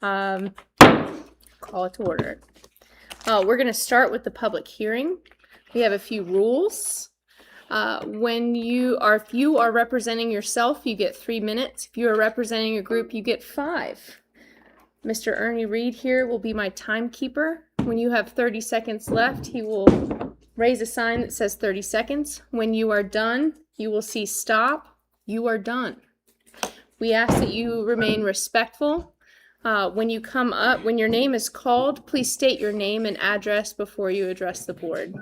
Call it to order. We're going to start with the public hearing. We have a few rules. If you are representing yourself, you get 3 minutes. If you are representing a group, you get 5. Mr. Ernie Reed here will be my timekeeper. When you have 30 seconds left, he will raise a sign that says 30 seconds. When you are done, you will see stop. You are done. We ask that you remain respectful. When you come up, when your name is called, please state your name and address before you address the board.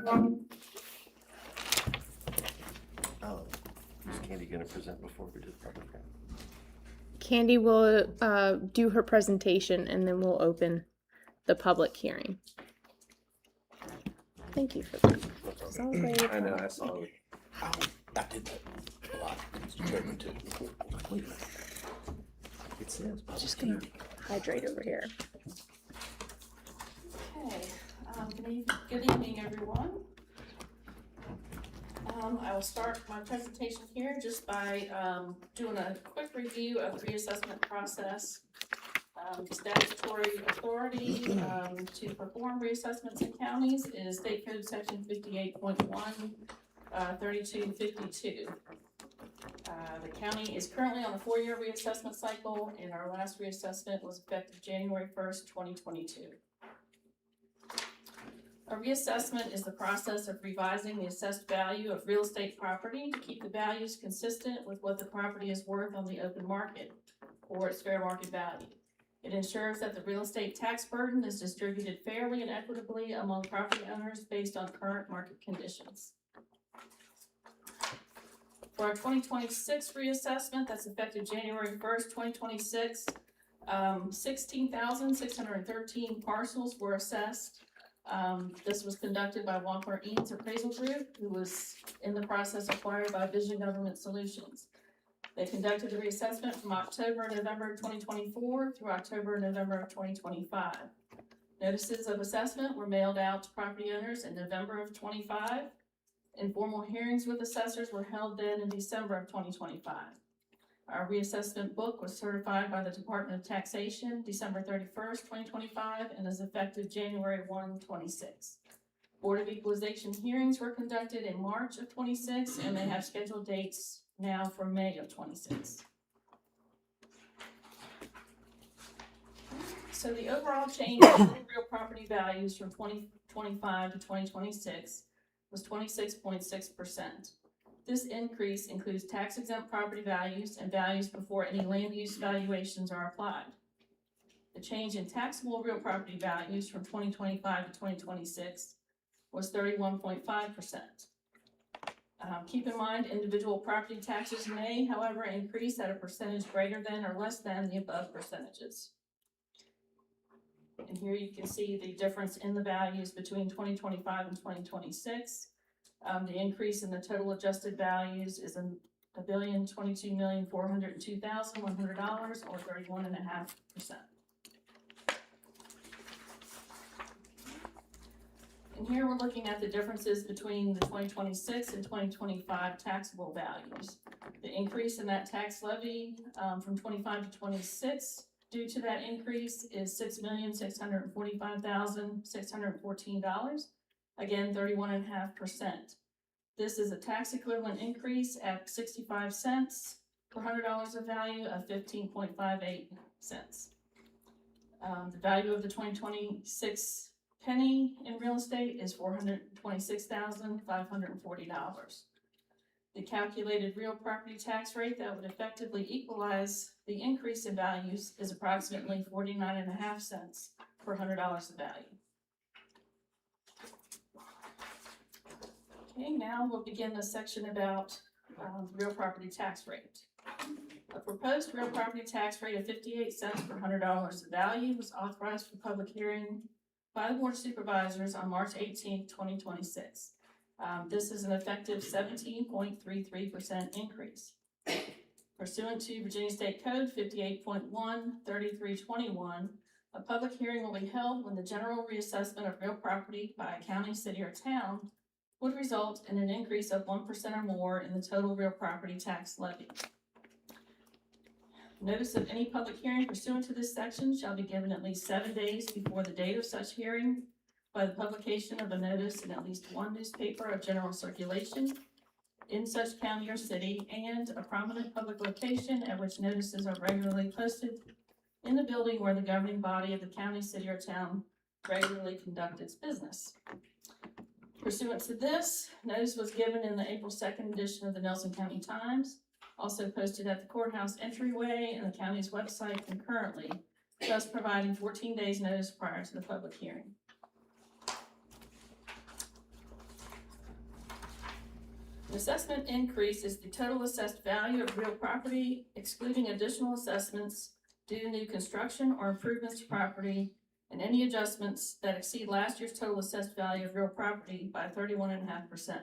Is Candy going to present before we do the public hearing? Candy will do her presentation and then we'll open the public hearing. Thank you for that. I know, I saw it. I did that a lot. It's German too. It says. Just gonna hydrate over here. Okay, good evening, everyone. I will start my presentation here just by doing a quick review of the reassessment process. Statutory authority to perform reassessments in counties is State Code Section 58.1, 3252. The county is currently on a 4-year reassessment cycle, and our last reassessment was effective January 1st, 2022. A reassessment is the process of revising the assessed value of real estate property to keep the values consistent with what the property is worth on the open market or its fair market value. It ensures that the real estate tax burden is distributed fairly and equitably among property owners based on current market conditions. For our 2026 reassessment, that's effective January 1st, 2026, 16,613 parcels were assessed. This was conducted by Walker Eads Appraisal Group, who was in the process acquired by Vision Government Solutions. They conducted the reassessment from October and November of 2024 through October and November of 2025. Notices of assessment were mailed out to property owners in November of 25. Informal hearings with assessors were held then in December of 2025. Our reassessment book was certified by the Department of Taxation December 31st, 2025, and is effective January 1, 26. Board of Equalization hearings were conducted in March of 26, and they have scheduled dates now for May of 26. So the overall change in real property values from 2025 to 2026 was 26.6%. This increase includes tax-exempt property values and values before any land use valuations are applied. The change in taxable real property values from 2025 to 2026 was 31.5%. Keep in mind, individual property taxes may, however, increase at a percentage greater than or less than the above percentages. And here you can see the difference in the values between 2025 and 2026. The increase in the total adjusted values is $1,022,402,100, or 31.5%. And here we're looking at the differences between the 2026 and 2025 taxable values. The increase in that tax levy from 25 to 26 due to that increase is $6,645,614. Again, 31.5%. This is a tax equivalent increase at 65 cents per $100 of value of 15.58 cents. The value of the 2026 penny in real estate is $426,540. The calculated real property tax rate that would effectively equalize the increase in values is approximately 49.5 cents per $100 of value. Okay, now we'll begin the section about real property tax rate. A proposed real property tax rate of 58 cents per $100 of value was authorized for public hearing by the Board of Supervisors on March 18, 2026. This is an effective 17.33% increase. Pursuant to Virginia State Code 58.1-3321, a public hearing will be held when the general reassessment of real property by a county, city, or town would result in an increase of 1% or more in the total real property tax levy. Notice of any public hearing pursuant to this section shall be given at least 7 days before the date of such hearing by the publication of a notice in at least one newspaper of general circulation in such county or city, and a prominent public location at which notices are regularly posted in the building where the governing body of the county, city, or town regularly conduct its business. Pursuant to this, notice was given in the April 2nd edition of the Nelson County Times, also posted at the courthouse entryway and the county's website concurrently, thus providing 14 days notice prior to the public hearing. The assessment increase is the total assessed value of real property, excluding additional assessments due to new construction or improvements to property, and any adjustments that exceed last year's total assessed value of real property by 31.5%.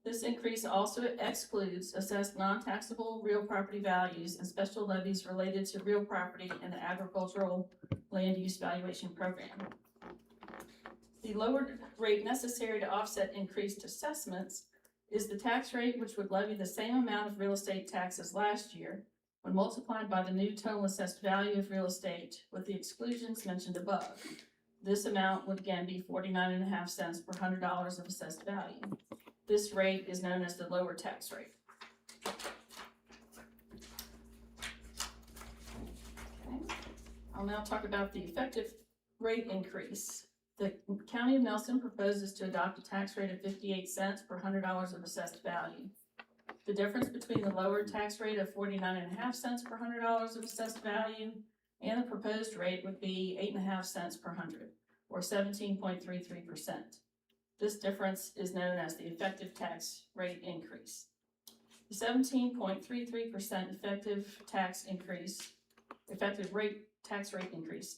This increase also excludes assessed non-taxable real property values and special levies related to real property in the agricultural land use valuation program. The lowered rate necessary to offset increased assessments is the tax rate, which would levy the same amount of real estate tax as last year when multiplied by the new total assessed value of real estate with the exclusions mentioned above. This amount would again be 49.5 cents per $100 of assessed value. This rate is known as the lower tax rate. Okay. I'll now talk about the effective rate increase. The County of Nelson proposes to adopt a tax rate of 58 cents per $100 of assessed value. The difference between the lower tax rate of 49.5 cents per $100 of assessed value and the proposed rate would be 8.5 cents per 100, or 17.33%. This difference is known as the effective tax rate increase. The 17.33% effective tax rate increase,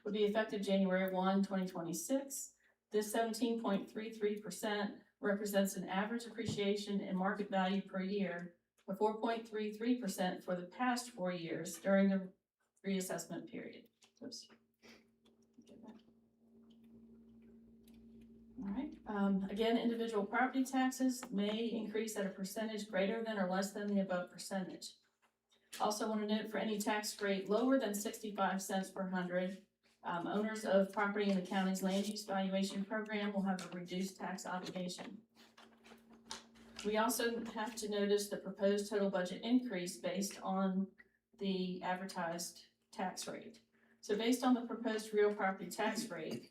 would be effective January 1, 2026. This 17.33% represents an average appreciation in market value per year of 4.33% for the past 4 years during the reassessment period. Oops. All right. Again, individual property taxes may increase at a percentage greater than or less than the above percentage. Also want to note for any tax rate lower than 65 cents per 100, owners of property in the county's land use valuation program will have a reduced tax obligation. We also have to notice the proposed total budget increase based on the advertised tax rate. So based on the proposed real property tax rate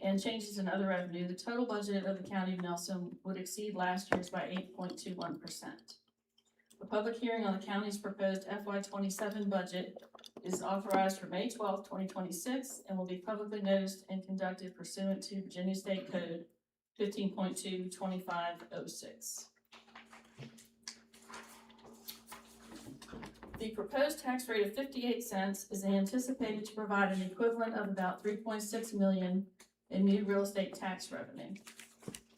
and changes in other revenue, the total budget of the County of Nelson would exceed last year's by 8.21%. The public hearing on the county's proposed FY27 budget is authorized for May 12, 2026, and will be publicly noticed and conducted pursuant to Virginia State Code 15.22506. The proposed tax rate of 58 cents is anticipated to provide an equivalent of about $3.6 million in new real estate tax revenue.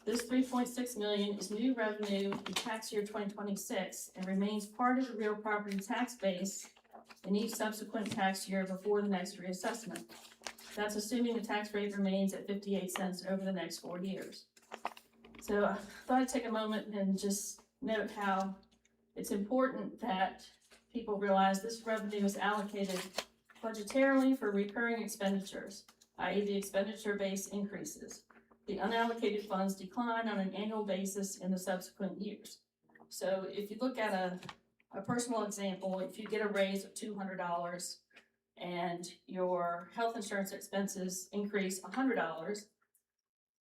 This $3.6 million is new revenue in tax year 2026 and remains part of the real property tax base in each subsequent tax year before the next reassessment. That's assuming the tax rate remains at 58 cents over the next 4 years. So I thought I'd take a moment and just note how it's important that people realize this revenue is allocated budgetarily for recurring expenditures, i.e. the expenditure base increases. The unallocated funds decline on an annual basis in the subsequent years. So if you look at a personal example, if you get a raise of $200 and your health insurance expenses increase $100,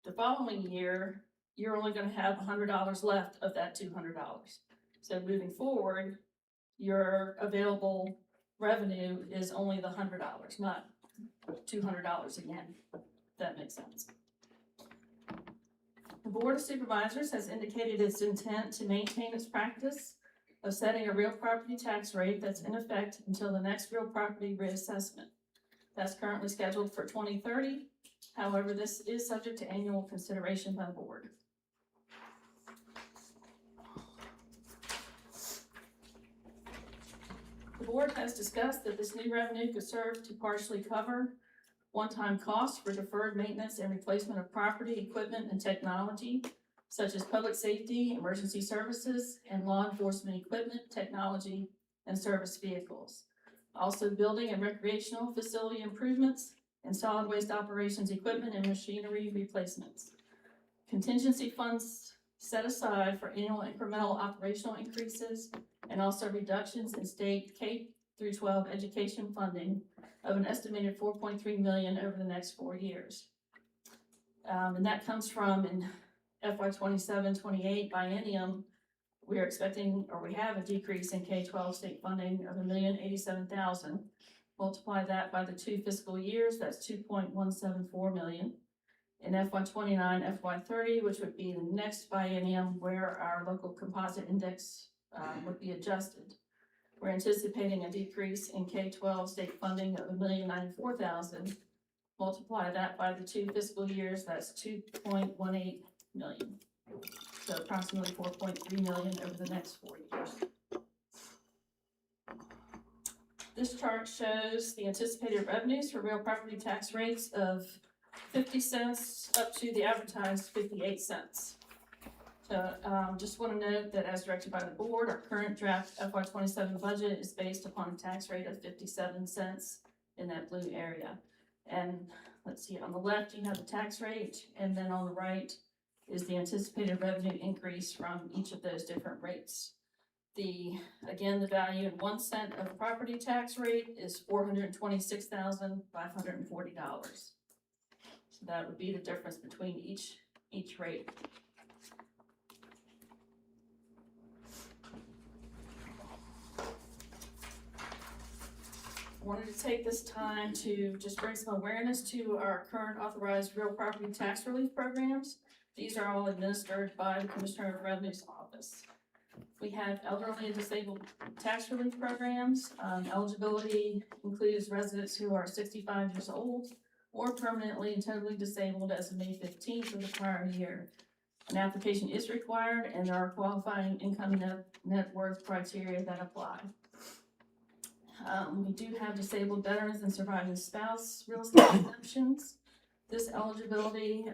the following year, you're only going to have $100 left of that $200. So moving forward, your available revenue is only the $100, not $200 again, if that makes sense. The Board of Supervisors has indicated its intent to maintain its practice of setting a real property tax rate that's in effect until the next real property reassessment. That's currently scheduled for 2030. However, this is subject to annual consideration by the board. The board has discussed that this new revenue could serve to partially cover one-time costs for deferred maintenance and replacement of property, equipment, and technology, such as public safety, emergency services, and law enforcement equipment, technology, and service vehicles. Also building and recreational facility improvements and solid waste operations equipment and machinery replacements. Contingency funds set aside for annual incremental operational increases and also reductions in state K through 12 education funding of an estimated $4.3 million over the next 4 years. And that comes from in FY 27-28 biennium, we are expecting, or we have a decrease in K-12 state funding of $1,087,000. Multiply that by the 2 fiscal years, that's $2.174 million. In FY 29, FY 30, which would be the next biennium where our local composite index would be adjusted, we're anticipating a decrease in K-12 state funding of $1,094,000. Multiply that by the 2 fiscal years, that's $2.18 million. So approximately $4.3 million over the next 4 years. This chart shows the anticipated revenues for real property tax rates of 50 cents up to the advertised 58 cents. So just want to note that as directed by the board, our current draft FY 27 budget is based upon a tax rate of 57 cents in that blue area. And let's see, on the left you have the tax rate, and then on the right is the anticipated revenue increase from each of those different rates. Again, the value in 1 cent of property tax rate is $426,540. So that would be the difference between each rate. I wanted to take this time to just bring some awareness to our current authorized real property tax relief programs. These are all administered by the Commissioner of Revenue's office. We have elderly and disabled tax relief programs. Eligibility includes residents who are 65 years old or permanently and totally disabled as of May 15th of the prior year. An application is required, and there are qualifying income net worth criteria that apply. We do have disabled veterans and surviving spouse real estate exemptions. This eligibility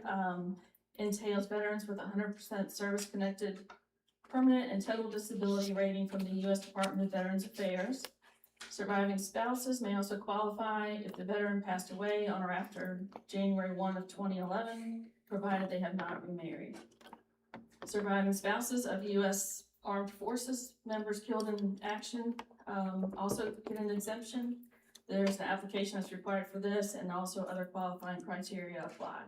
entails veterans with 100% service-connected permanent and total disability rating from the U.S. Department of Veterans Affairs. Surviving spouses may also qualify if the veteran passed away on or after January 1 of 2011, provided they have not remarried. Surviving spouses of U.S. Armed Forces members killed in action also get an exemption. There's an application that's required for this, and also other qualifying criteria apply.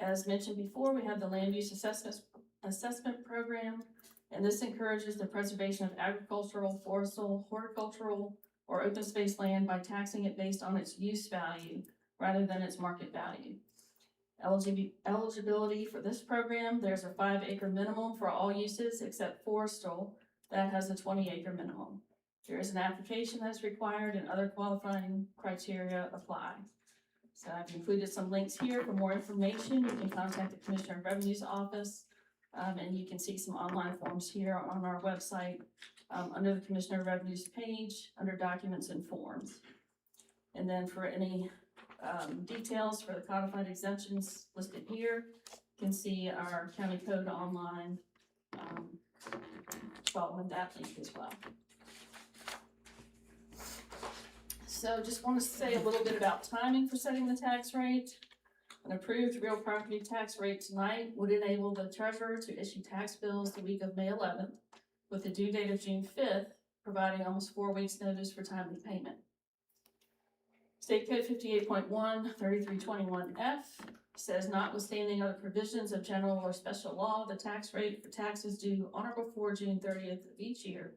As mentioned before, we have the land use assessment program, and this encourages the preservation of agricultural, forestal, horticultural, or open space land by taxing it based on its use value rather than its market value. Eligibility for this program, there's a 5-acre minimum for all uses except forestal, that has a 20-acre minimum. There is an application that's required, and other qualifying criteria apply. So I've included some links here for more information. You can contact the Commissioner of Revenue's office, and you can see some online forms here on our website under the Commissioner of Revenue's page, under Documents and Forms. And then for any details for the codified exemptions listed here, you can see our county code online following that link as well. So just want to say a little bit about timing for setting the tax rate. An approved real property tax rate tonight would enable the treasurer to issue tax bills the week of May 11th with the due date of June 5th, providing almost 4 weeks notice for timely payment. State Code 58.1 3321F says, notwithstanding other provisions of general or special law, the tax rate for taxes due on or before June 30th of each year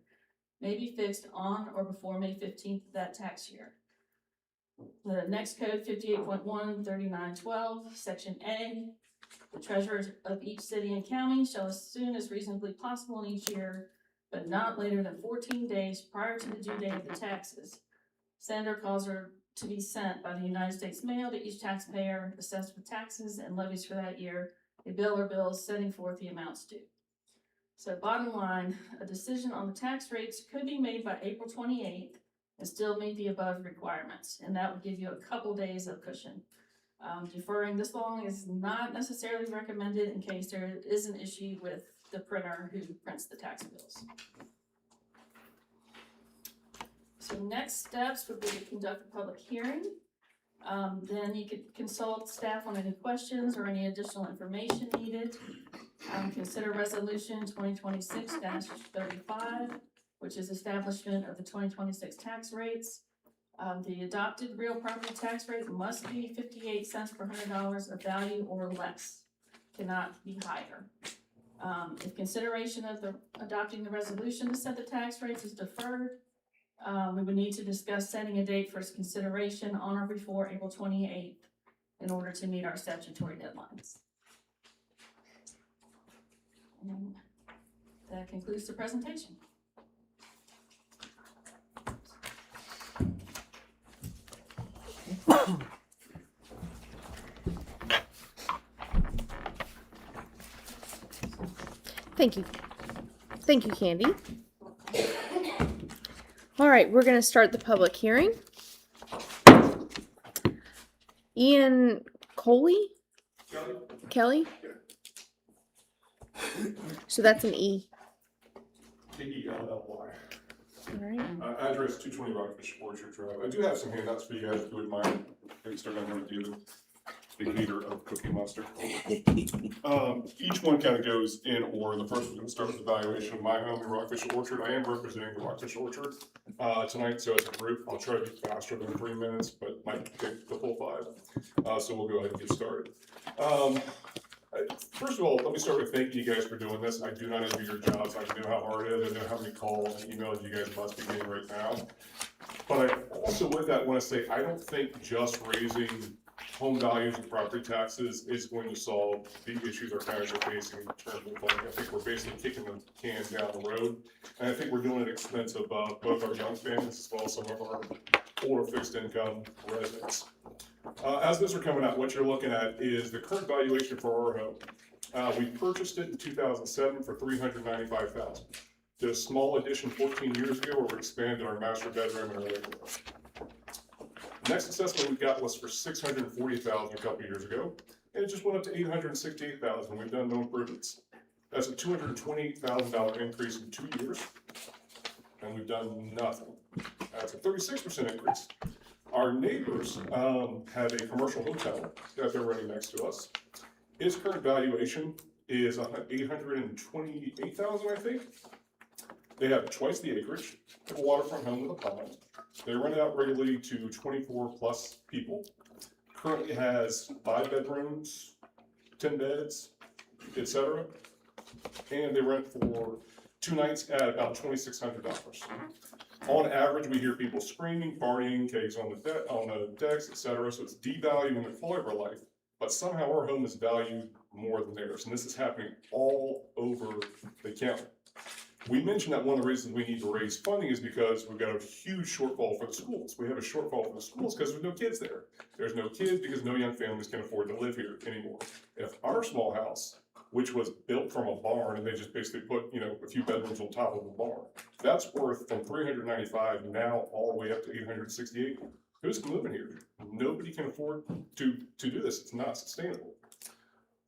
may be fixed on or before May 15th of that tax year. The next code, 58.1 3912, Section A, the treasurers of each city and county shall, as soon as reasonably possible in each year, but not later than 14 days prior to the due date of the taxes, send or cause her to be sent by the United States mail to each taxpayer assessed with taxes and levies for that year a bill or bills setting forth the amounts due. So bottom line, a decision on the tax rates could be made by April 28th and still meet the above requirements, and that would give you a couple days of cushion. Deferring this long is not necessarily recommended in case there is an issue with the printer who prints the tax bills. So next steps would be to conduct a public hearing. Then you could consult staff on any questions or any additional information needed. Consider resolution 2026-35, which is establishment of the 2026 tax rates. The adopted real property tax rate must be 58 cents per $100 of value or less, cannot be higher. If consideration of adopting the resolution to set the tax rates is deferred, we would need to discuss setting a date for its consideration on or before April 28th in order to meet our statutory deadlines. And that concludes the presentation. Thank you. Thank you, Candy. All right, we're going to start the public hearing. Ian Coley? Kelly? So that's an E. K-E-L-L-Y. All right. Address 220 Rockfish Orchard Drive. I do have some handouts for you guys if you wouldn't mind. Maybe start on one of you, the hater of Cookie Monster. Each one kind of goes in order. The first one's going to start with the evaluation of my home in Rockfish Orchard. I am representing the Rockfish Orchard tonight, so as a group, I'll try to be faster than 3 minutes, but might take the full 5. So we'll go ahead and get started. First of all, let me start with thanking you guys for doing this. I do not envy your jobs. I know how hard it is. I know how many calls and emails you guys must be getting right now. But I also, with that, want to say I don't think just raising home values and property taxes is going to solve the issues our counties are facing in terms of funding. I think we're basically kicking the can down the road. And I think we're doing it at the expense of both our young families as well as some of our older fixed income residents. As those are coming out, what you're looking at is the current valuation for our home. We purchased it in 2007 for $395,000. Did a small addition 14 years ago where we expanded our master bedroom and our living room. Next assessment we got was for $640,000 a couple years ago, and it just went up to $868,000. We've done no improvements. That's a $228,000 increase in 2 years, and we've done nothing. That's a 36% increase. Our neighbors have a commercial hotel that they're running next to us. Its current valuation is $828,000, I think. They have twice the acreage, a waterfront home with a pond. They rent it out regularly to 24 plus people. Currently has 5 bedrooms, 10 beds, etc. And they rent for 2 nights at about $2,600. On average, we hear people screaming, partying, kegs on the decks, etc. So it's devaluing the quality of our life. But somehow our home is valued more than theirs, and this is happening all over the county. We mentioned that one of the reasons we need to raise funding is because we've got a huge shortfall for the schools. We have a shortfall for the schools because there's no kids there. There's no kids because no young families can afford to live here anymore. If our small house, which was built from a barn, and they just basically put, a few bedrooms on top of a barn, that's worth from $395 now all the way up to $868. Who's living here? Nobody can afford to do this. It's not sustainable.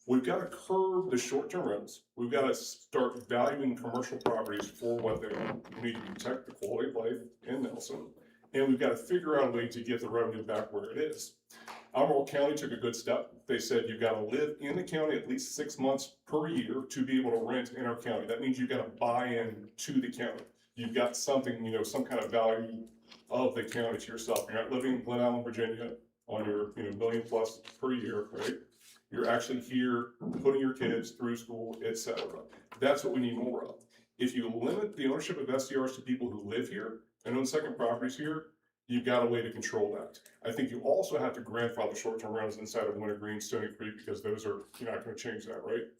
We've got to curb the short-term rentals. We've got to start valuing commercial properties for what they are. We need to protect the quality of life in Nelson, and we've got to figure out a way to get the revenue back where it is. Albemarle County took a good step. They said you've got to live in the county at least 6 months per year to be able to rent in our county. That means you've got to buy in to the county. You've got something, some kind of value of the county to yourself. You're not living in Glen Allen, Virginia on your million plus per year, right? You're actually here putting your kids through school, etc. That's what we need more of. If you limit the ownership of SDRs to people who live here and own second properties here, you've got a way to control that. I think you also have to grandfather short-term rentals inside of Wintergreen, Stony Creek, because those are, you're not going to change that, right?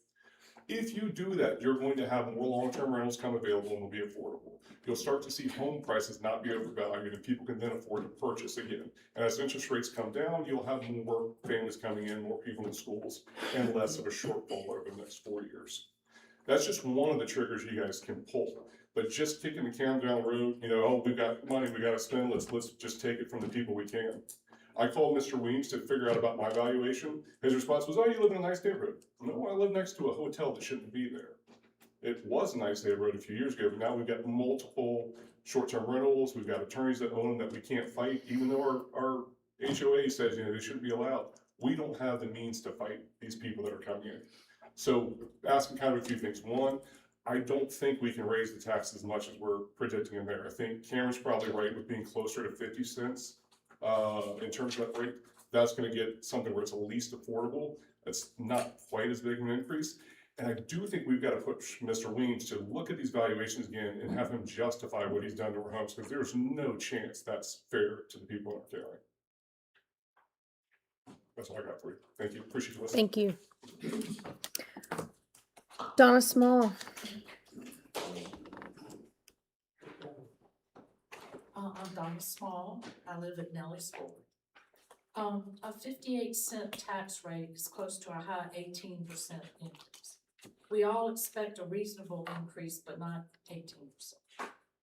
If you do that, you're going to have more long-term rentals come available and will be affordable. You'll start to see home prices not be overvalued and people can then afford to purchase again. And as interest rates come down, you'll have more families coming in, more people in schools, and less of a shortfall over the next 4 years. That's just one of the triggers you guys can pull. But just kicking the can down the road, we've got money we got to spend, let's just take it from the people we can. I called Mr. Weems to figure out about my valuation. His response was, "Oh, you live in a nice neighborhood." No, I live next to a hotel that shouldn't be there. It was a nice neighborhood a few years ago, but now we've got multiple short-term rentals. We've got attorneys that own them that we can't fight, even though our HOA says, they shouldn't be allowed. We don't have the means to fight these people that are coming in. So asking kind of a few things. One, I don't think we can raise the tax as much as we're predicting in there. I think Cameron's probably right with being closer to 50 cents in terms of that rate. That's going to get something where it's at least affordable. It's not quite as big of an increase. And I do think we've got to push Mr. Weems to look at these valuations again and have him justify what he's done to our homes, because there's no chance that's fair to the people in our county. That's all I got for you. Thank you. Appreciate you listening. Thank you. Donna Small. I'm Donna Small. I live at Nellis Ford. A 58-cent tax rate is close to a high 18% increase. We all expect a reasonable increase, but not 18%.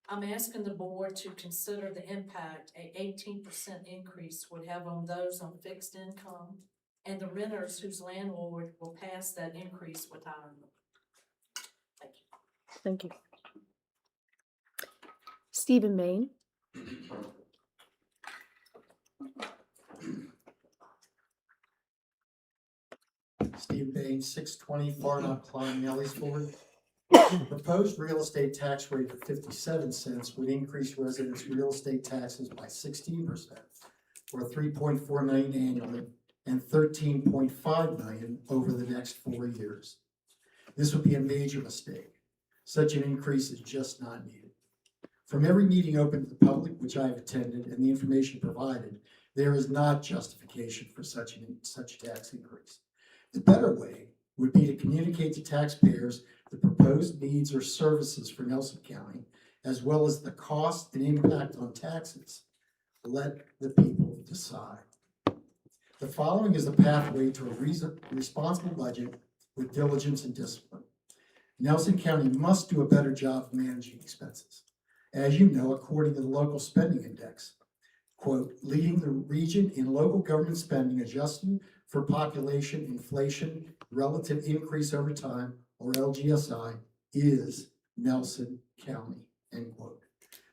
I'm asking the board to consider the impact a 18% increase would have on those on fixed income and the renters whose landlord will pass that increase without them. Thank you. Thank you. Stephen Main. Steve Bain, 620 Far Not Climb, Nellis Ford. Proposed real estate tax rate of 57 cents would increase residents' real estate taxes by 16%, or $3.4 million annually, and $13.5 million over the next 4 years. This would be a major mistake. Such an increase is just not needed. From every meeting open to the public, which I have attended, and the information provided, there is not justification for such a tax increase. The better way would be to communicate to taxpayers the proposed needs or services for Nelson County, as well as the cost and impact on taxes. Let the people decide. The following is the pathway to a responsible budget with diligence and discipline. Nelson County must do a better job of managing expenses. As you know, according to the local spending index, quote, leading the region in local government spending adjusted for population, inflation, relative increase over time, or LGSI, is Nelson County, end quote.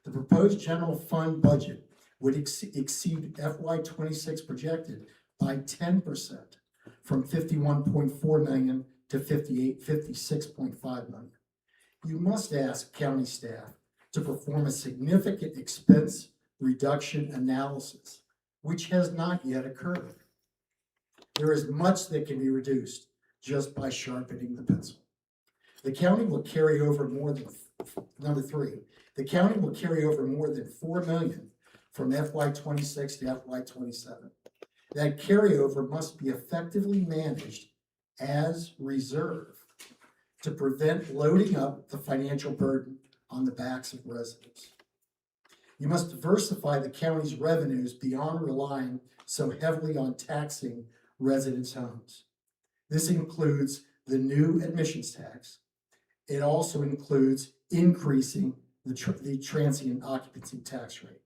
The proposed general fund budget would exceed FY26 projected by 10%, from $51.4 million to $56.5 million. You must ask county staff to perform a significant expense reduction analysis, which has not yet occurred. There is much that can be reduced just by sharpening the pencil. The county will carry over more than, number three, the county will carry over more than $4 million from FY26 to FY27. That carryover must be effectively managed as reserve to prevent loading up the financial burden on the backs of residents. You must diversify the county's revenues beyond relying so heavily on taxing residents' homes. This includes the new admissions tax. It also includes increasing the transient occupancy tax rate.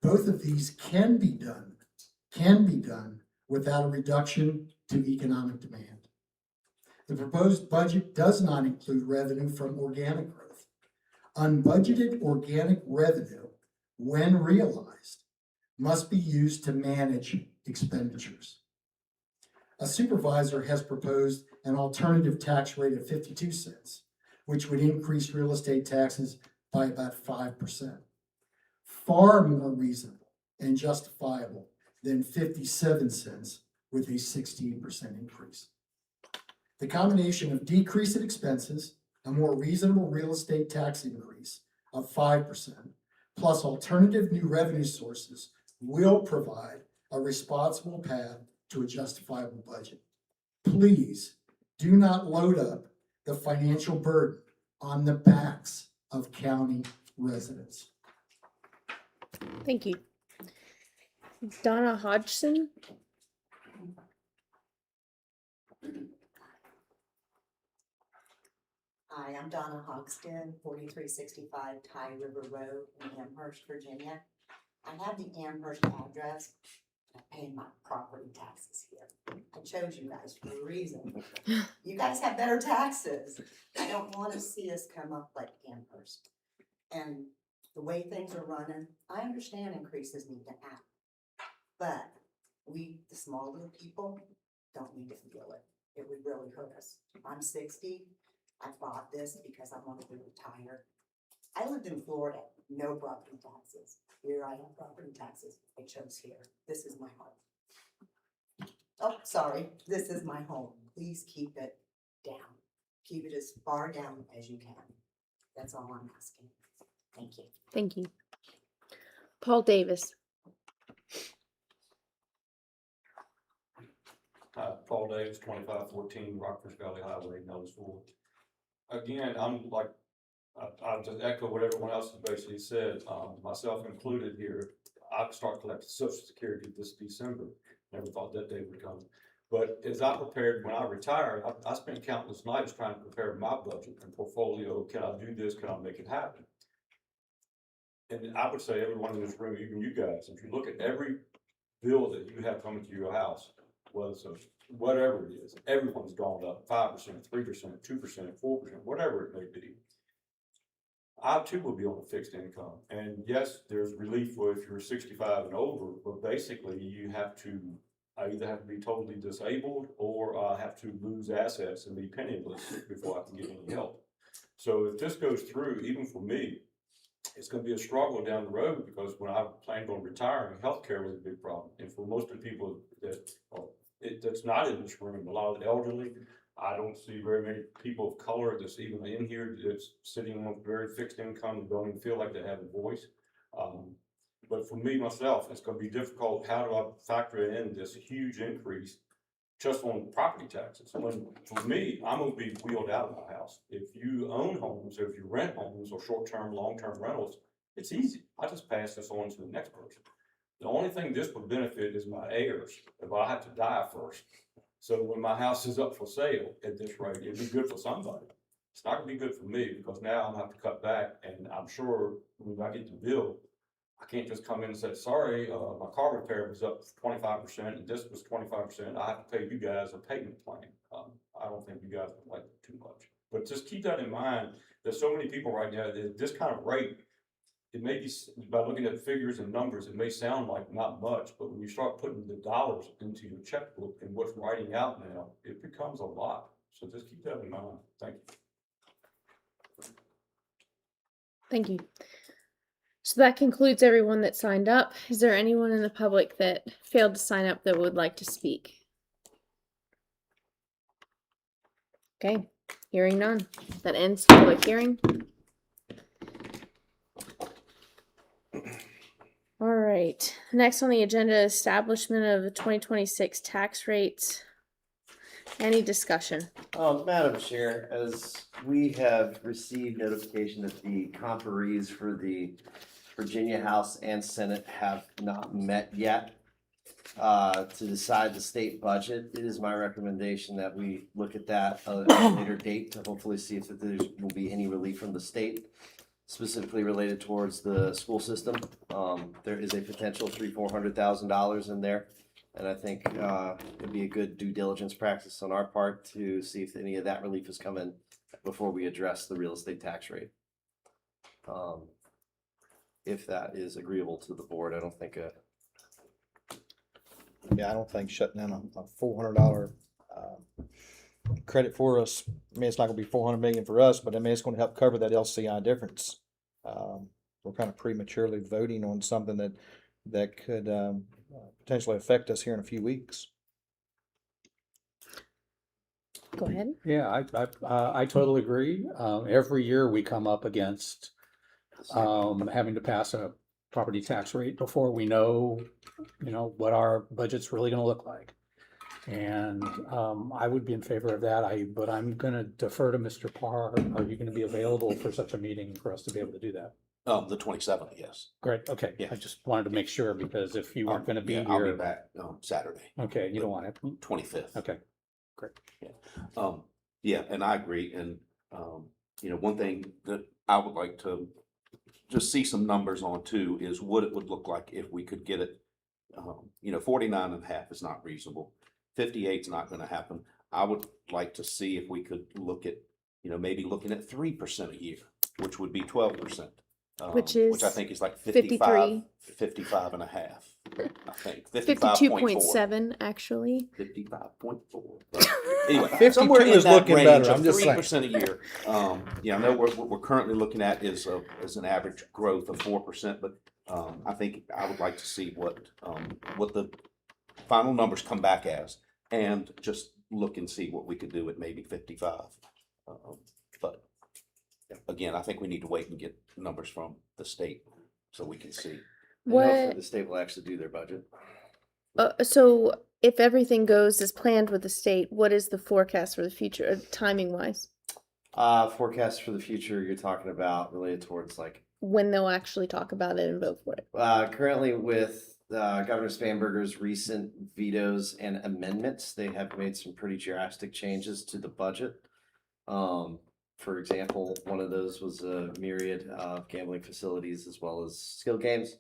Both of these can be done without a reduction to economic demand. The proposed budget does not include revenue from organic growth. Unbudgeted organic revenue, when realized, must be used to manage expenditures. A supervisor has proposed an alternative tax rate of 52 cents, which would increase real estate taxes by about 5%. Far more reasonable and justifiable than 57 cents with a 16% increase. The combination of decrease in expenses, a more reasonable real estate tax increase of 5%, plus alternative new revenue sources will provide a responsible path to a justifiable budget. Please do not load up the financial burden on the backs of county residents. Thank you. Donna Hodgson. Hi, I'm Donna Hogston, 4365 Tye River Road in Amherst, Virginia. I have the Amherst address. I pay my property taxes here. I chose you guys for a reason. You guys have better taxes. I don't want to see us come up like Amherst. And the way things are running, I understand increases need to happen. But we, the small little people, don't need to feel it. It would really hurt us. I'm 60. I bought this because I wanted to retire. I lived in Florida, no property taxes. Here I have property taxes. I chose here. This is my home. Oh, sorry. This is my home. Please keep it down. Keep it as far down as you can. That's all I'm asking. Thank you. Thank you. Paul Davis. Paul Davis, 2514 Rockford Valley Highway, Nellisville. Again, I'll just echo what everyone else has basically said, myself included here. I start collecting Social Security this December. Never thought that day would come. But as I prepared, when I retired, I spent countless nights trying to prepare my budget and portfolio. Can I do this? Can I make it happen? And I would say everyone in this room, even you guys, if you look at every bill that you have coming to your house, whether it's whatever it is, everyone's gone up 5%, 3%, 2%, 4%, whatever it may be. I too will be on a fixed income. And yes, there's relief for if you're 65 and over, but basically I either have to be totally disabled or I have to lose assets and be penniless before I can get any help. So if this goes through, even for me, it's going to be a struggle down the road because when I planned on retiring, healthcare was a big problem. And for most of the people that's not in this room, a lot of the elderly, I don't see very many people of color that's even in here that's sitting on a very fixed income and don't even feel like they have a voice. But for me, myself, it's going to be difficult. How do I factor in this huge increase just on property taxes? When for me, I'm going to be wheeled out of my house. If you own homes, or if you rent homes or short-term, long-term rentals, it's easy. I just pass this on to the next person. The only thing this would benefit is my heirs if I have to die first. So when my house is up for sale at this rate, it'd be good for somebody. It's not gonna be good for me because now I'm gonna have to cut back, and I'm sure when I get the bill, I can't just come in and say, sorry, my car repair was up 25% and this was 25%. I have to pay you guys a payment plan. I don't think you guys would like it too much. But just keep that in mind. There's so many people right now that this kind of rate, it may be, by looking at figures and numbers, it may sound like not much, but when you start putting the dollars into your checkbook and what's writing out now, it becomes a lot. So just keep that in mind. Thank you. Thank you. So that concludes everyone that signed up. Is there anyone in the public that failed to sign up that would like to speak? Okay, hearing none. That ends the public hearing. All right, next on the agenda, establishment of the 2026 tax rates. Any discussion? Madam Chair, as we have received notification that the conferees for the Virginia House and Senate have not met yet to decide the state budget, it is my recommendation that we look at that at a later date to hopefully see if there will be any relief from the state, specifically related towards the school system. There is a potential $300,000-400,000 in there. And I think it'd be a good due diligence practice on our part to see if any of that relief is coming before we address the real estate tax rate. If that is agreeable to the board, I don't think Yeah, I don't think shutting down a $400 credit for us. I mean, it's not gonna be 400 million for us, but I mean, it's gonna help cover that LCI difference. We're kind of prematurely voting on something that could potentially affect us here in a few weeks. Go ahead. Yeah, I totally agree. Every year we come up against having to pass a property tax rate before we know, what our budget's really going to look like. And I would be in favor of that. But I'm going to defer to Mr. Parr. Are you going to be available for such a meeting for us to be able to do that? The 27th, yes. Great. Okay. Yeah. I just wanted to make sure because if you weren't going to be Yeah, here, I'll be back Saturday. Okay, you don't want it. 25th. Okay, great. Yeah, and I agree. And, one thing that I would like to just see some numbers on too is what it would look like if we could get it you know, 49.5 is not reasonable. 58 is not gonna happen. I would like to see if we could look at, you know, maybe looking at 3% a year, which would be 12%. Which Which I is think is like 53. 55.5, I think, 52.7 actually. 55.4. Anyway, 52 somewhere in is that looking range better, of I'm just saying. 3% a year. Yeah, I know what we're currently looking at is an average growth of 4%, but I think I would like to see what the final numbers come back as, and just look and see what we could do at maybe 55. But again, I think we need to wait and get numbers from the state so we can see. And hopefully What? the state will actually do their budget. So if everything goes as planned with the state, what is the forecast for the future, timing wise? Forecast for the future, you're talking about related towards like, When they'll actually talk about it and vote for it? currently with Governor Spanberger's recent vetoes and amendments, they have made some pretty drastic changes to the budget. For example, one of those was a myriad of gambling facilities as well as skill games.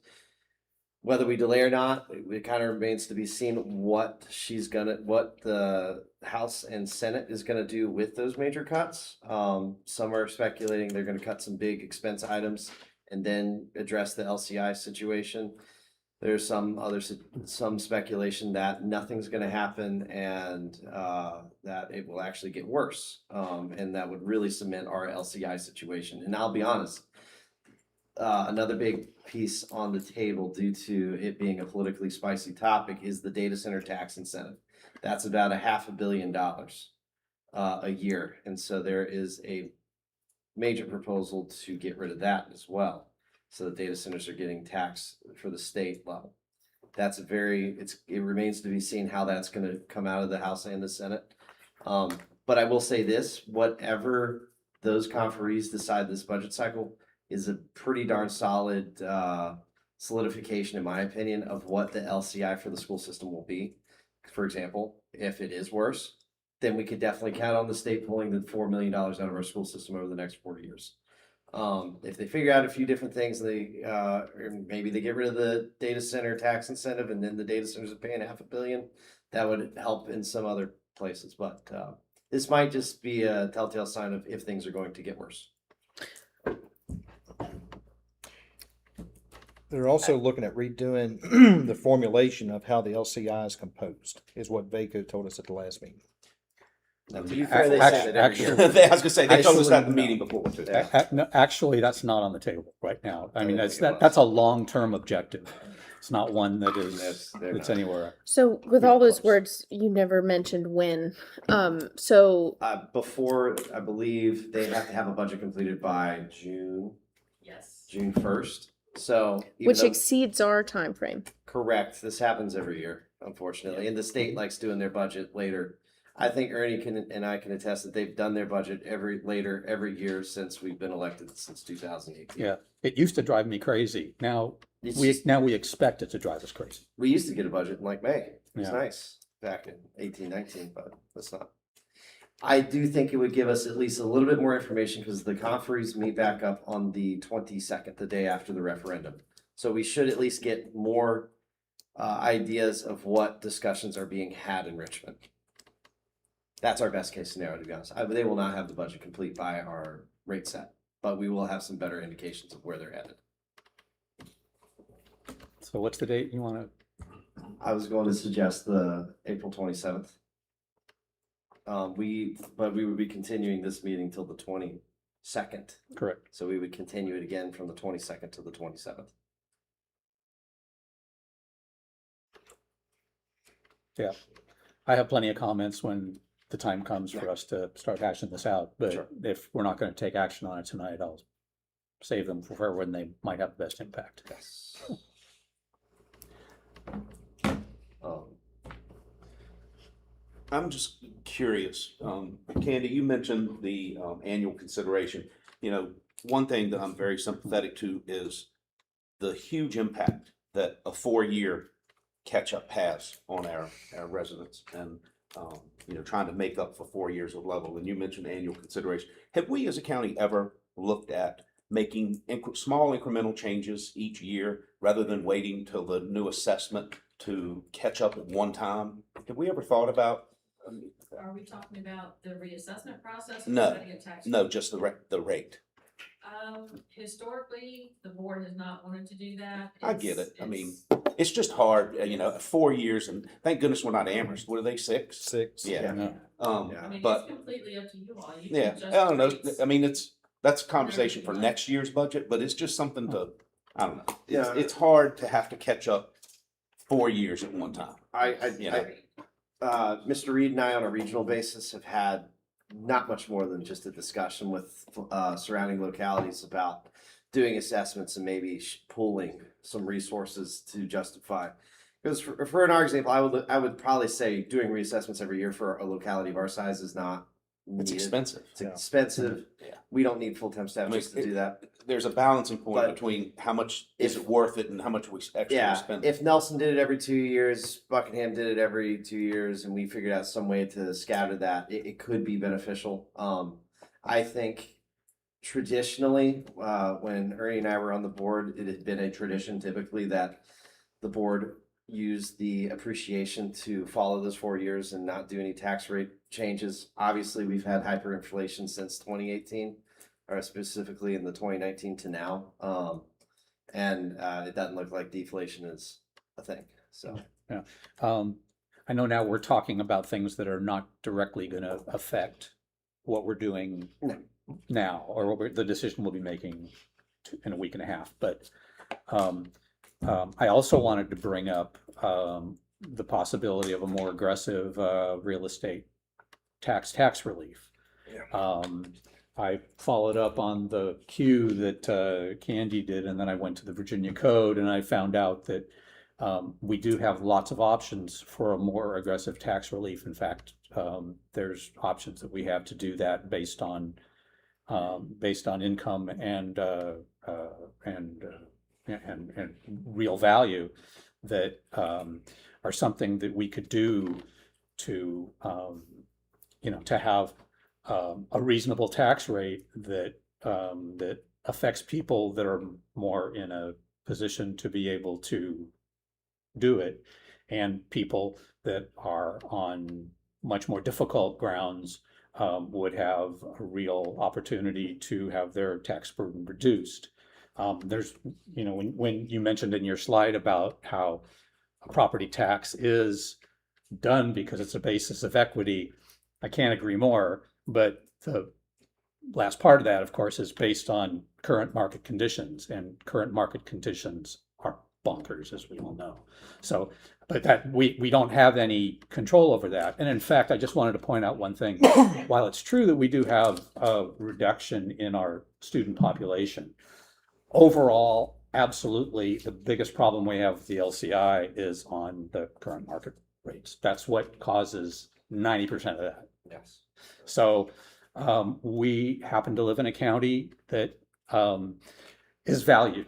Whether we delay or not, it kind of remains to be seen what the House and Senate is gonna do with those major cuts. Some are speculating they're gonna cut some big expense items and then address the LCI situation. There's some speculation that nothing's gonna happen and that it will actually get worse. And that would really cement our LCI situation. And I'll be honest, another big piece on the table due to it being a politically spicy topic is the data center tax incentive. That's about $500 million a year. And so there is a major proposal to get rid of that as well. So the data centers are getting taxed for the state level. It remains to be seen how that's gonna come out of the House and the Senate. But I will say this, whatever those conferees decide this budget cycle is a pretty darn solid solidification, in my opinion, of what the LCI for the school system will be. For example, if it is worse, then we could definitely count on the state pulling the $4 million out of our school system over the next 4 years. If they figure out a few different things, or maybe they get rid of the data center tax incentive and then the data centers are paying $500 million, that would help in some other places. But this might just be a telltale sign of if things are going to get worse. They're also looking at redoing the formulation of how the LCI is composed, is what VACO told us at the last meeting. Now, to be fair, they say that every year. I was gonna say, they told us that at the Actually, meeting before too. Yeah. No, actually, that's not on the table right now. I mean, I that's, think it that's a long-term objective. It's not one that is, They're that's not. anywhere. So with Yeah, all those close. words, you never mentioned when. So Before, I believe they have to have a budget completed by June Yes. 1st. So even which though- exceeds our time frame. correct, this happens every year, unfortunately, and the state likes doing their budget later. I think Ernie and I can attest that they've done their budget every year since we've been elected, since 2018. Yeah, it used to drive me crazy. Now, It's we just- expect it to drive us crazy. we used to get a budget in like May. It was Yeah. nice back in 18-19, but that's not. I do think it would give us at least a little bit more information because the conferees meet back up on the 22nd, the day after the referendum. So we should at least get more ideas of what discussions are being had in Richmond. That's our best case scenario, to be honest. They will not have the budget complete by our rate set, but we will have some better indications of where they're headed. So what's the date you want to? I was going to suggest the April 27th. But we would be continuing this meeting till the 22nd. Correct. So we would continue it again from the 22nd to the 27th. Yeah, I have plenty of comments when the time comes for us to start hashing this out, but Sure. if we're not gonna take action on it tonight, I'll save them for when they might have the best impact. Yes. I'm just curious, Candy, you mentioned the annual consideration. You know, one thing that I'm very sympathetic to is the huge impact that a 4-year catch-up has on our residents and, you know, trying to make up for 4 years of level. And you mentioned annual consideration. Have we as a county ever looked at making small incremental changes each year rather than waiting till the new assessment to catch up at one time. Have we ever thought about, Are we talking about the reassessment process? No, setting a tax no, rate? just the rate? Historically, the board has not wanted to do that. I get it. I It's- mean, it's just hard, 4 years, and thank goodness we're not Amherst. What are they, 6? 6. Yeah. No. I mean, it's But completely up to you all. You yeah, can I adjust don't know. rates. I mean, that's a conversation for next year's budget, but it's just something to, I don't know. Yeah. It's hard to have to catch up 4 years at one time. You know. Mr. Reed and I on a regional basis have had not much more than just a discussion with surrounding localities about doing assessments and maybe pooling some resources to justify. Because for our example, I would probably say doing reassessments every year for a locality of our size is not It's needed. expensive. It's expensive. Yeah. We don't need full-time staff I mean, just to do that. There's a balancing point But between how much is it worth it and how much we actually Yeah, spend. if Nelson did it every 2 years, Buckingham did it every 2 years, and we figured out some way to scatter that, it could be beneficial. I think traditionally, when Ernie and I were on the board, it had been a tradition typically that the board used the appreciation to follow those 4 years and not do any tax rate changes. Obviously, we've had hyperinflation since 2018, or specifically in the 2019 to now. And it doesn't look like deflation is a thing, so. I know now we're talking about things that are not directly gonna affect what we're doing No. now, or the decision we'll be making in a week and a half, but, I also wanted to bring up, the possibility of a more aggressive, real estate tax relief. I followed up on the Q that Candy did, and then I went to the Virginia Code, and I found out that we do have lots of options for a more aggressive tax relief. In fact, there's options that we have to do that based on income and real value that are something that we could do to to have a reasonable tax rate that affects people that are more in a position to be able to do it, and people that are on much more difficult grounds would have a real opportunity to have their tax burden reduced. There's, when you mentioned in your slide about how a property tax is done because it's a basis of equity, I can't agree more. But the last part of that, of course, is based on current market conditions, and current market conditions are bonkers, as we all know. So, but that we don't have any control over that. And in fact, I just wanted to point out one thing. While it's true that we do have a reduction in our student population, overall, absolutely, the biggest problem we have with the LCI is on the current market rates. That's what causes 90% of that. Yes. So we happen to live in a county that is valued.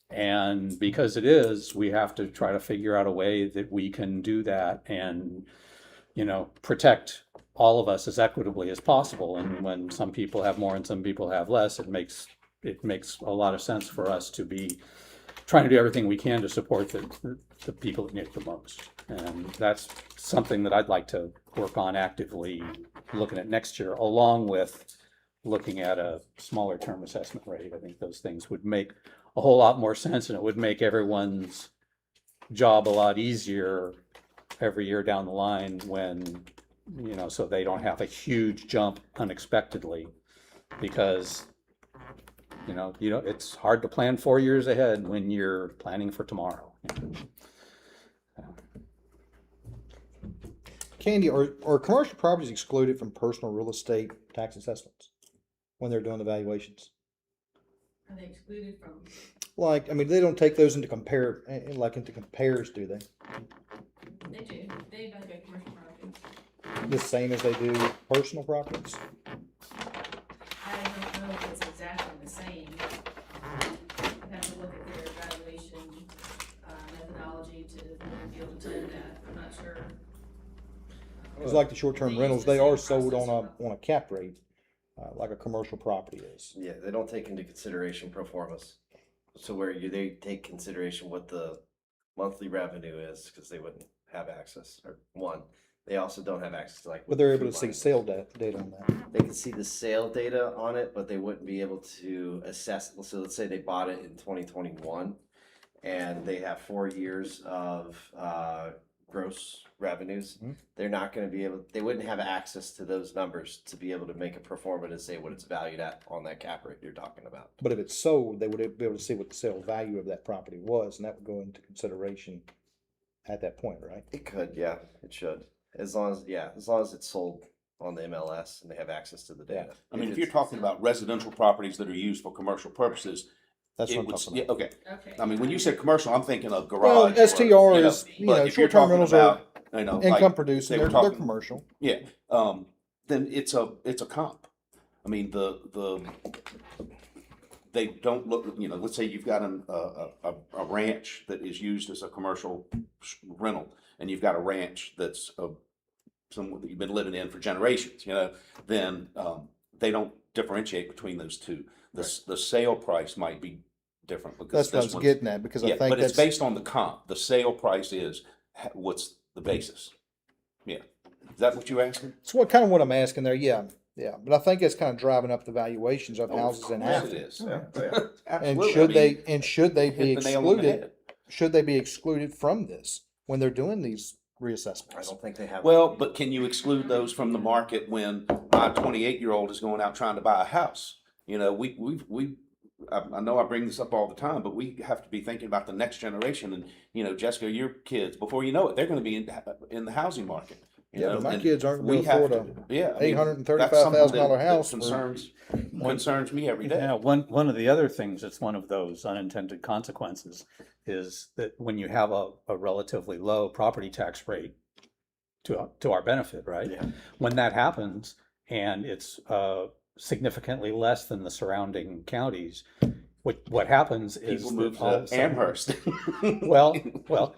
And because it is, we have to try to figure out a way that we can do that and, protect all of us as equitably as possible. And when some people have more and some people have less, it makes a lot of sense for us to be trying to do everything we can to support the people that need it the most. And that's something that I'd like to work on actively looking at next year, along with looking at a smaller term assessment rate. I think those things would make a whole lot more sense, and it would make everyone's job a lot easier every year down the line when, so they don't have a huge jump unexpectedly, because it's hard to plan 4 years ahead when you're planning for tomorrow. Candy, are commercial properties excluded from personal real estate tax assessments when they're doing the valuations? Are they excluded from? Like, I mean, they don't take those into into compares, do they? They do. They evaluate commercial properties. The same as they do personal properties? I don't know if it's exactly the same. I'd have to look at their evaluation methodology to be able to tell you that. I'm not sure. It's like the short-term They use rentals, the they same are sold process on a cap rate, like a commercial property is. Yeah, they don't take into consideration pro formas. So where they take consideration what the monthly revenue is, because they wouldn't have access, or one, they also don't have access to like. But they're able food to see lines. sale data on that. They could see the sale data on it, but they wouldn't be able to assess, so let's say they bought it in 2021 and they have 4 years of gross revenues. Mhm. They're not gonna be able, they wouldn't have access to those numbers to be able to make a pro forma to say what it's valued at on that cap rate you're talking about. But if it's sold, they would be able to see what the sale value of that property was, and that would go into consideration at that point, right? It could, yeah, it should, as long as it's sold on the MLS and they have access to the data. I mean, if you're talking about residential properties that are used for commercial purposes, That's it what I'm would, talking yeah, about. okay. Okay. I mean, when you said commercial, I'm thinking of Well, garage. STR or, is, you know, but if you're short-term talking rentals are about, you know, income like, producing, they were they're talking- commercial. yeah, then it's a comp. I mean, they don't look, you know, let's say you've got a ranch that is used as a commercial rental, and you've got a ranch that's somewhere that you've been living in for generations, you know, then they don't differentiate between those two. The sale price might be different because That's what I this was one's, getting at, because I yeah, think but it's that's, based on the comp. The sale price is what's the basis. Yeah, is that what you asking? it's kind of what I'm asking there, yeah. But I think it's kind of driving up the valuations of Oh, houses in of course Athens. it is. Yeah. And Absolutely. should I mean, should they be hit the nail on the excluded? head. Should they be excluded from this when they're doing these I reassessments? don't think they have. Well, but can you exclude those from the market when my 28-year-old is going out trying to buy a house? You know, I know I bring this up all the time, but we have to be thinking about the next generation. And, you know, Jessica, your kids, before you know it, they're going to be in the housing market. You Yeah, know, but my and kids aren't gonna we be able to have afford to, yeah. I mean, $835,000 house for- concerns me every day. Yeah, one of the other things that's one of those unintended consequences is that when you have a relatively low property tax rate to our benefit, right? Yeah. When that happens and it's significantly less than the surrounding counties, what happens is People that move all of a to sudden- Amherst. Well,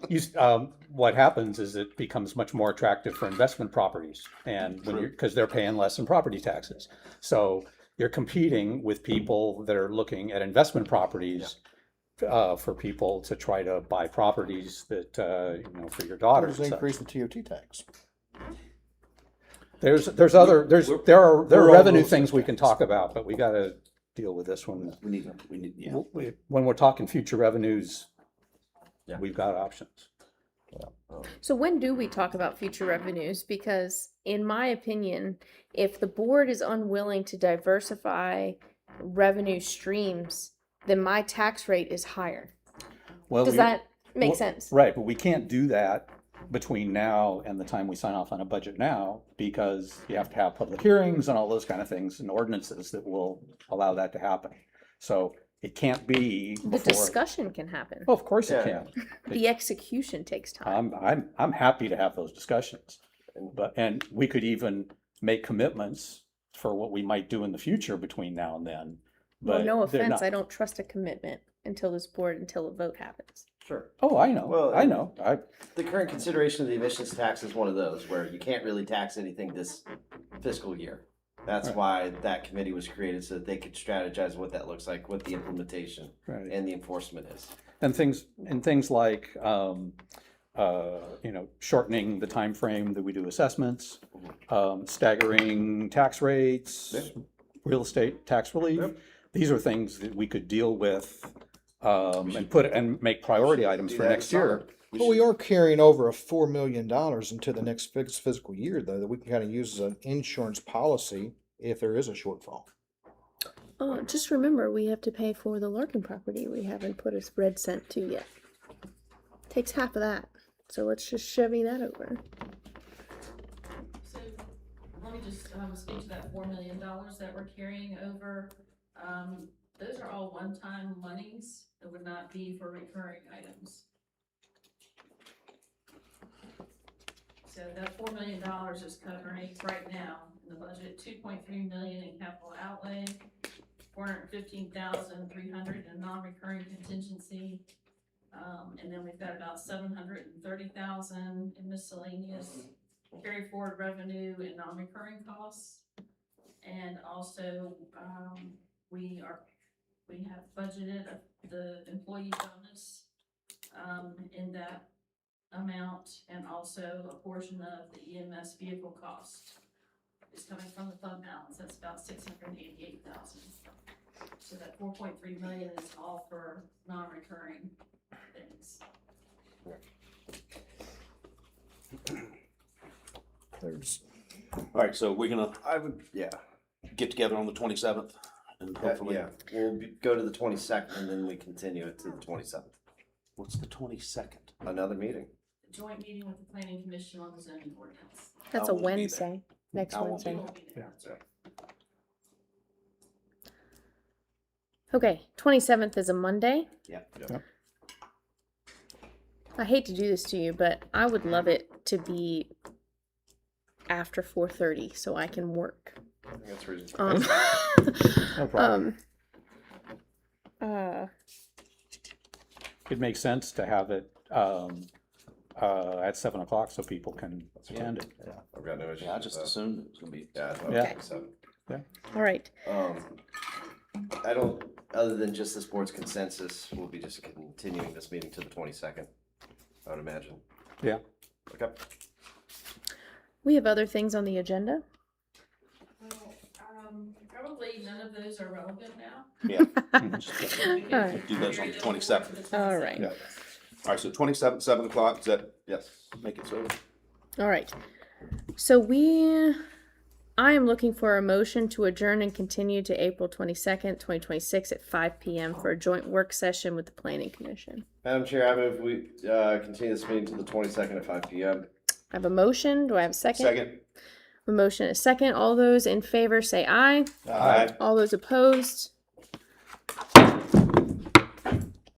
what happens is it becomes much more attractive for investment properties, and when you're, because they're paying less in property taxes. So you're competing with people that are looking at investment properties for people to try to buy properties that you know, for your daughter. There's an increase in TOT tax. There are We're all revenue rules things and we can taxes. talk about, but we got to deal with this one. we need, yeah. When we're talking future revenues, Yeah. we've got options. So when do we talk about future revenues? Because in my opinion, if the board is unwilling to diversify revenue streams, then my tax rate is higher. Well, Does that make sense? Right, but we can't do that between now and the time we sign off on a budget now, because you have to have public hearings and all those kind of things and ordinances that will allow that to happen. So it can't be The before. discussion can happen. Well, of course it Yeah. can. The execution takes time. I'm happy to have those discussions, and we could even make commitments for what we might do in the future between now and then. Well, But no they're offense, not- I don't trust a commitment until a vote happens. Sure. Oh, I know, Well, I know. The current consideration of the emissions tax is one of those where you can't really tax anything this fiscal year. That's Right. why that committee was created, so that they could strategize what that looks like, what the implementation Right. and the enforcement is. And things like, you know, shortening the time frame that we do assessments, staggering tax rates, real estate tax relief. Yep. These are things that we could deal with, and make priority items Do for that next in year. summer. But we are carrying over $4 million into the next fiscal year, though, that we can kind of use as an insurance policy if there is a shortfall. Just remember, we have to pay for the Larkin property we haven't put a red cent to yet. Takes half of that, so let's just chevy that over. So, let me just, speak to that $4 million that we're carrying over. Those are all one-time monies that would not be for recurring items. So that $4 million is covering right now in the budget, $2.3 million in capital outlay, $415,300 in non-recurring contingency. And then we've got about $730,000 in miscellaneous carry forward revenue and non-recurring costs. And also, we have budgeted the employee bonus in that amount, and also a portion of the EMS vehicle cost is coming from the fund balance. That's about $688,000. So that 4.3 million is all for non-recurring things. There's, All right, so we're gonna I would, yeah, get together on the 27th and hopefully, yeah, go to the 22nd and then we continue it to the 27th. what's the 22nd? Another meeting. The joint meeting with the planning commission on the zoning ordinance. That's I a won't be there. Wednesday, next I won't be Wednesday. You won't be there. Okay, 27th is a Monday. Yeah. I hate to do this to you, but I would love it to be after 4:30 so I can work. I think that's reasonable. No problem. uh, It makes sense to have it, at 7 o'clock so people can attend it. yeah. I've got no issues. Yeah, I with just that. assumed it was gonna be. Yeah, Yeah. so, all right. I don't, other than just this board's consensus, we'll be just continuing this meeting to the 22nd, I would imagine. Yeah. Okay. We have other things on the agenda. Well, probably none of those are relevant now. Yeah, We can All right. Do those on the 27th. All right. Yeah. all right, so 27th, 7 o'clock, does that Yes. make it so? All right. So I am looking for a motion to adjourn and continue to April 22nd, 2026 at 5 p.m. for a joint work session with the Planning Commission. Madam Chair, I move we continue this meeting to the 22nd at 5 p.m. I have a motion. Do I have a second? Second? A motion and a second. All those in favor say aye. Aye. All those opposed?